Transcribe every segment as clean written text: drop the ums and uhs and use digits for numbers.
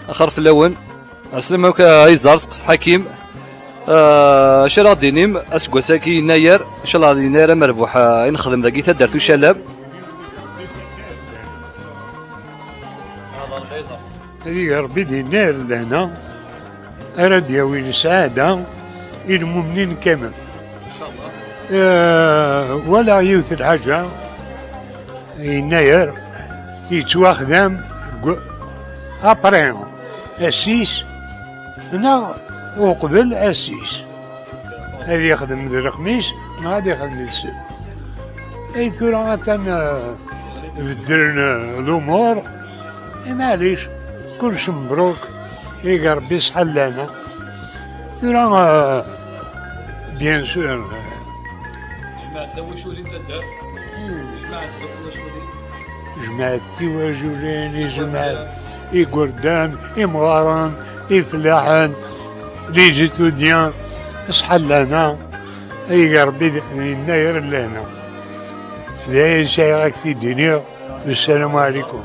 اخر في اللون اسلمك يزرسق حكيم شرا دينيم اسكو ساكي يناير ان شاء الله يناير مربوح نخدم ذاكي تدرت شلاب هذه ربي دينار لهنا أراد ياوي سعادة المؤمنين كامل إن شاء الله. ولا يوث الحاجة يناير يتواخدم أبريون أسيس هنا وقبل أسيس هذا يخدم ذي الخميس ما غادي يخدم السبت أي كورا تانا بدلنا الأمور معليش كلش مبروك يا ربي يصحى لنا كورا بيان سور جماعة وشولي تدار جماعة وشولي جماعة تيواجولين جماعة إيقردان إمغاران إفلاحان لي زيتوديان يصحى لنا يا ربي يناير لنا لا شيء في الدنيا والسلام عليكم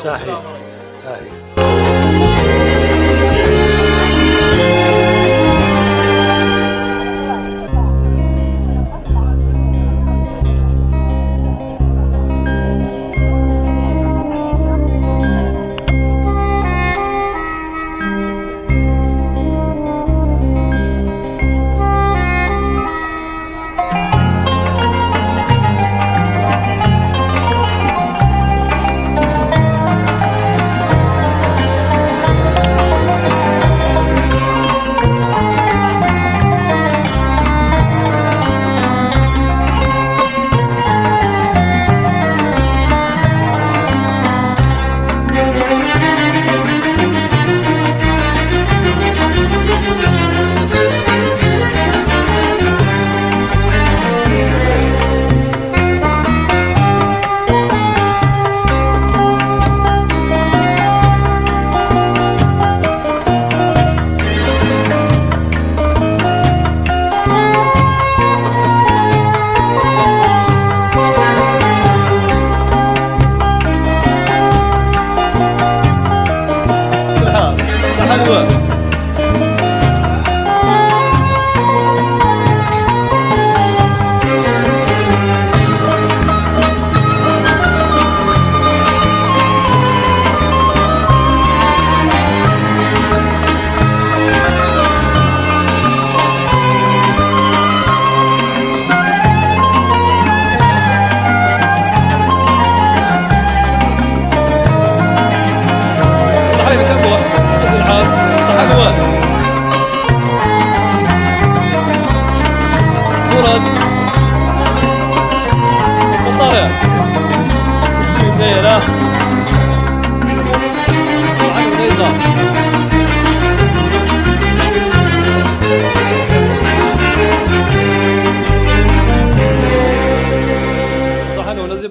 صحيح صحيح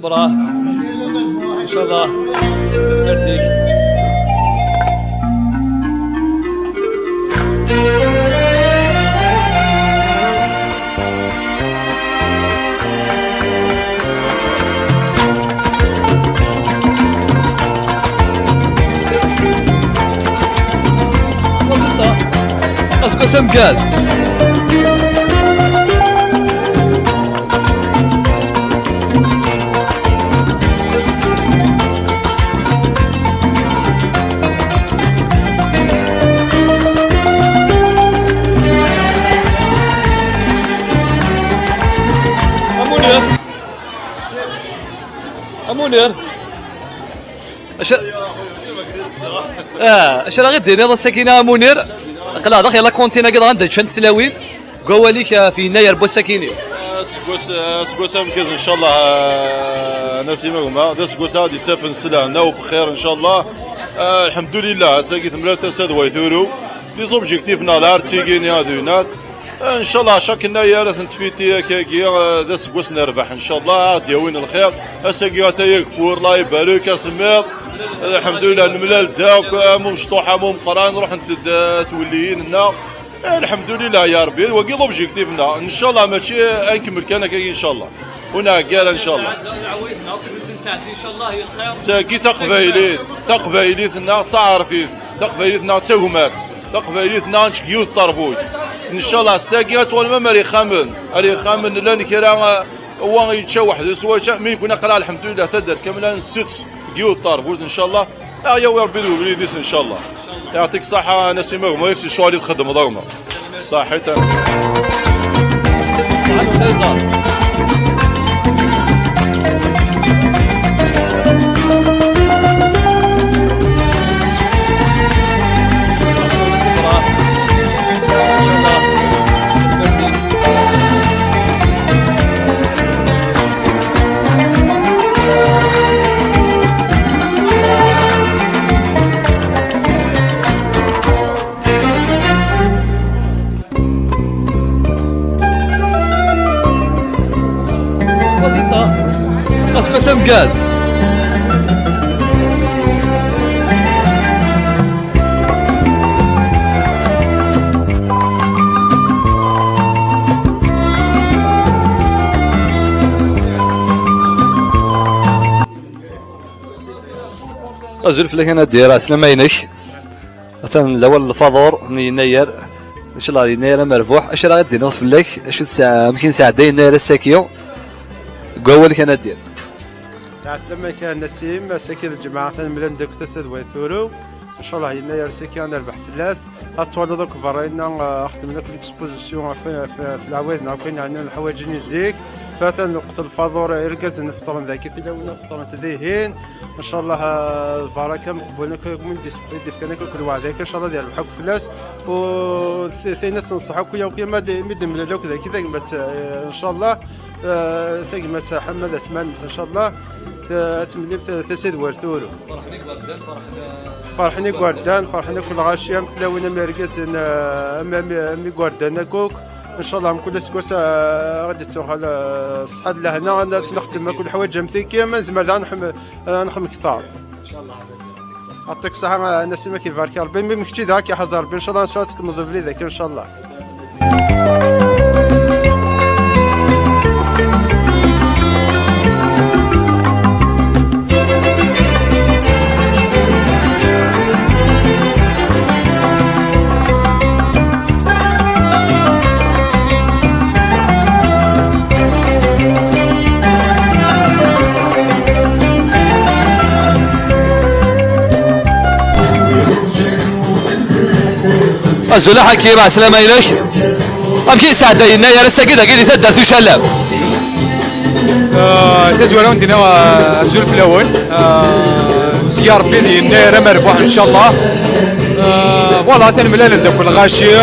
براه ان شاء الله ترتيك اسكو سم غاز منير اش راه غير هذا السكينه منير قلا داخل يلا كونتينا كذا عندك شنت تلاوين قواليك في يناير بو السكينه سكوسا مكاز ان شاء الله نسيمه هما دا سكوسا غادي تسافر السلعه وبخير ان شاء الله. الحمد لله ساكي تمرات تساد ويثورو لي زوبجيكتيفنا الارتيكيني هادوينات ان شاء الله شاك يناير تنتفيتي كاكي دا سكوس نربح ان شاء الله ديوين الخير اساكي غاتا يكفور الله يبارك اسمير الحمد لله الملال داك مو مشطوحه مو مقران نروح توليين لنا الحمد لله يا ربي وكي لوبجيكتيفنا ان شاء الله ماشي نكمل كان كاين ان شاء الله هنا كاع ان شاء الله ان شاء الله هي الخير ساكي تقبايليت تعرفيت تقبيلتنا تسومات تقبيلتنا نشكيو طربوي ان شاء الله ستاكي تقول ما مري خامن لان كرا هو يتشوح سواء من كنا قرا الحمد لله تدر كامل نسيت كيو طربوي ان شاء الله يا ربي ذو ان شاء الله يعطيك الصحه نسيمه ما يكفي الشغل اللي تخدم ضرنا صحيح قسم غاز أزلف لك أنا دير أسلم عينك مثلا الأول الفضور يناير إن شاء الله يناير مرفوح أش راه غادي نغفل لك أشو ساعة يمكن ساعتين يناير الساكيو قول لك أنا دير عسلامة كان نسيم ساكن الجماعة ملان داك تسد ويثورو ان شاء الله يناير ساكن نربح فلاس غتولى دوك فراينا خدم لك ليكسبوزيسيون في العواد كاين عندنا الحوايج نزيك مثلا وقت الفاضور يركز نفطر ذاك تلاونا فطر تديهين ان شاء الله الفراكه مقبولنا من ديف كان كل واحد ان شاء الله ديال الحق فلاس و ثاني نصحك ويا ما مدم لك ذاك ان شاء الله ثقمة حمد اسمان ان شاء الله تملي تسد ورثورو فرحني غوردان فرحني كل غاشيام تلاونا مركز مي غوردان كوك ان شاء الله كل سكوسا غادي توصل الصحه لهنا غادي نخدم كل حوايج جمتي كيما زعما نخدم كثار ان شاء الله يعطيك الصحه نسيمه كيبارك ربي مشتي ذاك يا حزر ان شاء الله تكمل لي ذاك ان شاء الله أزولا حكيم عسلامة إليك أمكن ساعة يناير الساكي ذاك اللي تدرتو شلام تزورون دينا الزول في الأول يا ربي يناير مربوح إن شاء الله والله تنملال ندوك الغاشي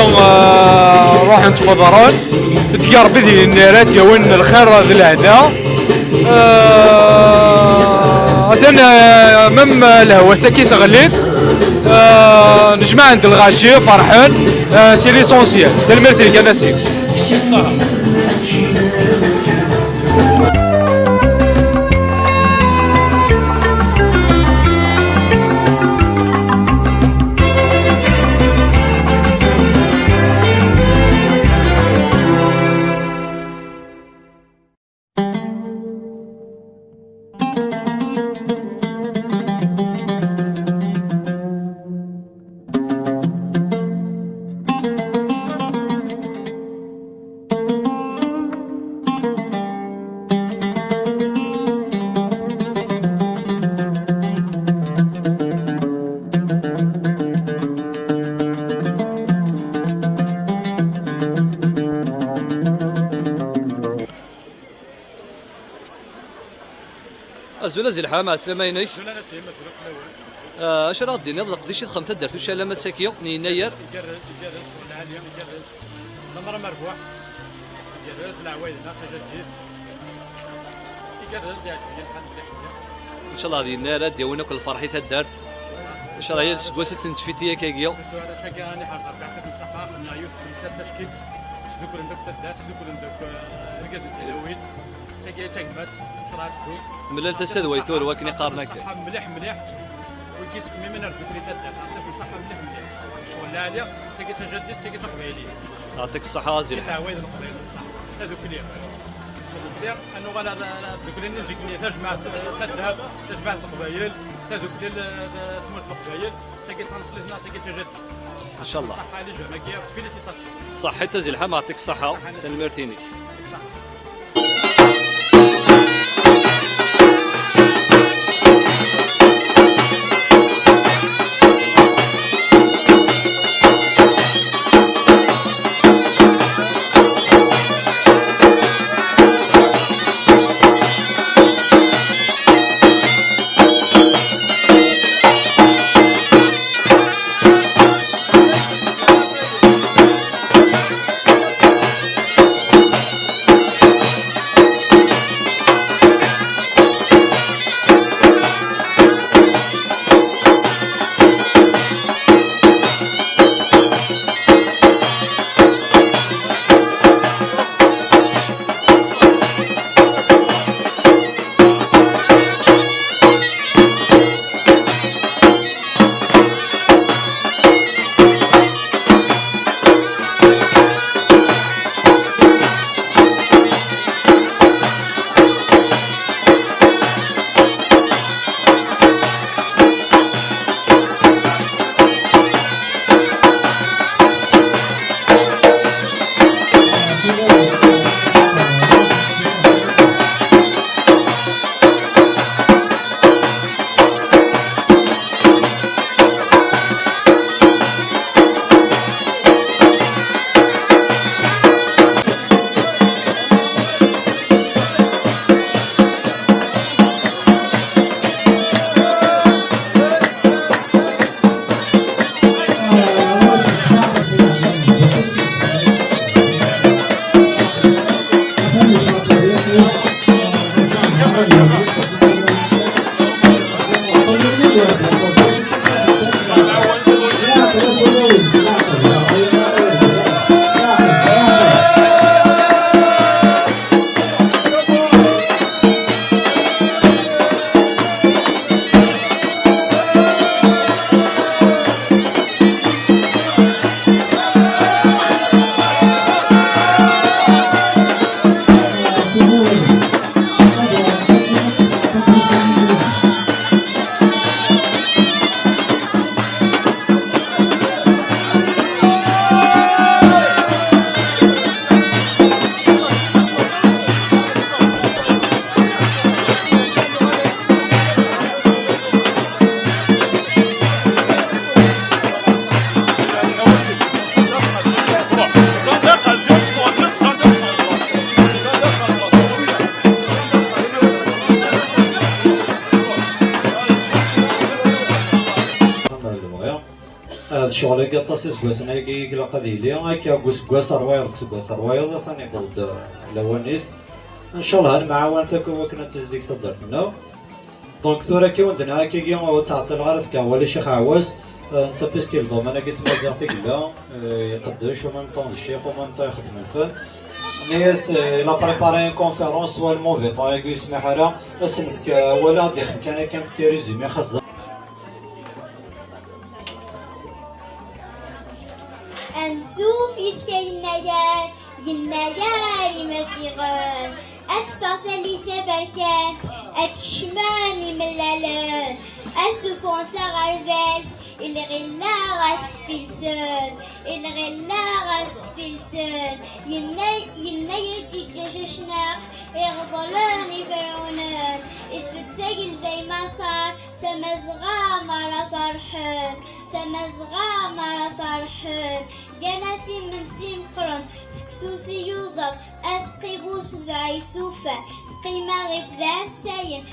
روح نتفضرون يا ربي يناير تيون الخير ذي الهنا أتنا مم الهوا ساكي تغليب نجمع عند الغاشي فرحان سي ليسونسيال تلميرتي كان نسيم صح أزولا زي الحام عسلامة إليك اش راه دينا قديش خمسة درتو شالا مساكيو يناير يجرز العالية يجرز نمر مربوح يجرز العوايد تجديد يجرز ان شاء الله غادي يناير ديالنا كل فرحي تدار ان شاء الله هي السكواسه تنتفيتيا كاكيو ساكي راني حاضر بعد الصحه خلنا يوسف تشكيل سلوك عندك سدات سلوك عندك ركز التلوين ساكي تكمات صراتكو ملال تسد ويثور ولكن يقارنك مليح وكي تخميم من الفكرة تاع تعطيك الصحة مليح الشغل العالية تاكي تجدد تاكي تقبيلي يعطيك الصحة زي الحال تعاود القبيل الصح هذوك ليا انه غالا الفكرة نجيك تجمع الذهب تجمع القبائل تذوق ثمرة القبايل تلقى تنصل هنا تلقى تجد ان شاء الله. صحة لجمعية فيليسيتاسيون. صحة تزلحة يعطيك الصحة تنمرتيني. شغل قطاس سكواسنا يقلا قديلي هكا سكواس روايض سكواس روايض ثاني بود لوانيس ان شاء الله المعاونة كنا تزديك تدرتنا دونك ثورا كي وندنا هكا كي تعطي الغرض كاولي شيخ عواس انت بيسكيل دوم انا قلت مازال تقلا يقدش ومام طون الشيخ ومام طون يخدم الفن نيس لا بريباري ان كونفيرونس و الموفي طون يقول يسمح لها اسنفك ولا ديخم كان كان تيريزومي خاص نشوف يناير يمزيغن أتفاصلي سبركان أتشماني ملالن أشوفون سغرباس الغلا غسفلسن الغلا غسفلسن يناير دي جششناق يغضلاني فرعونان اسفت سجل زي ما صار سمزغا مرة فرحان سمزغا مرة فرحان جناسي من سيمقرن سكسوسي يوزر أثقبوس ذعي سوفا قيمة غدان ساين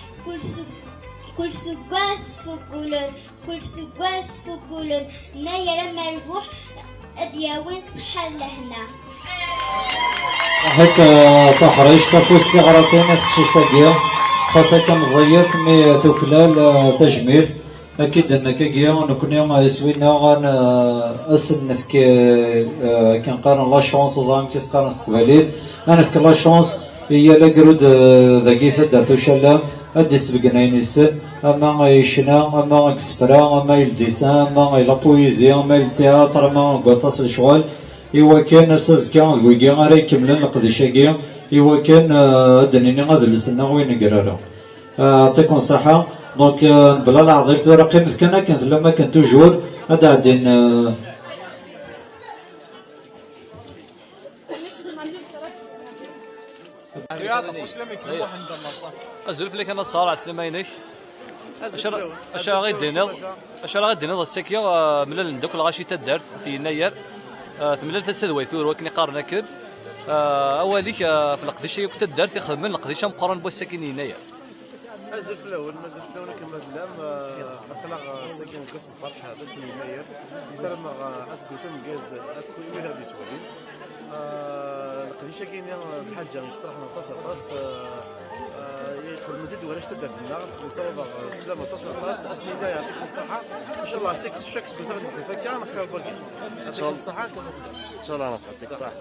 كل سقاس فقولن كل سقاس فقولن نايرة مرفوح أدياوين صحة لهنا حتى تحريش تفوس ثغرتين تشيش تقيا خاصة كمزيت مي ثوكلال تجميل أكيد أنك كيا نكون يوم يسوينا غان أسن في كان قارن لا شانس وزعم كيس قارن استقباليت أنا في لا شانس هي لقرود ذاكي ثدرت وشلام أديس بقناين السن أما يشنا أما كسفرا أما يلديسان أما لا بويزي أما التياتر أما قطاس الشغل إوا كان أساس كان ذويقيا غاري كملن القديشاكيا إوا كان دنيني غاد لسنا وين نقرارا يعطيكم الصحة دونك بلا لا عذرت ورا قيمة كانت لما كان توجور هذا عدين ازول فلك انا صار سليمانك اش غادي دينا الساكيه من دوك الغاشي تدارت في يناير ثمن تسدوي ثور ولكن قارنا كد اوليك في القديشه كنت دارت يخدم من القديشه مقارن بالساكن يناير ازل في الاول مازال في الاول كما دلام اطلق ساكن قسم فرح بس يناير سلم اسكو سن جاز اكو وين غادي تولي القديشه كاين الحاجه يصفرح من تصرطاس خدمتي واش تدار لنا تصاوب سلامه تصرطاس اسنده يعطيكم الصحه ان شاء الله شكس كوزا غادي تفكر خير باقي يعطيكم الصحه كما تدار ان شاء الله يعطيك الصحه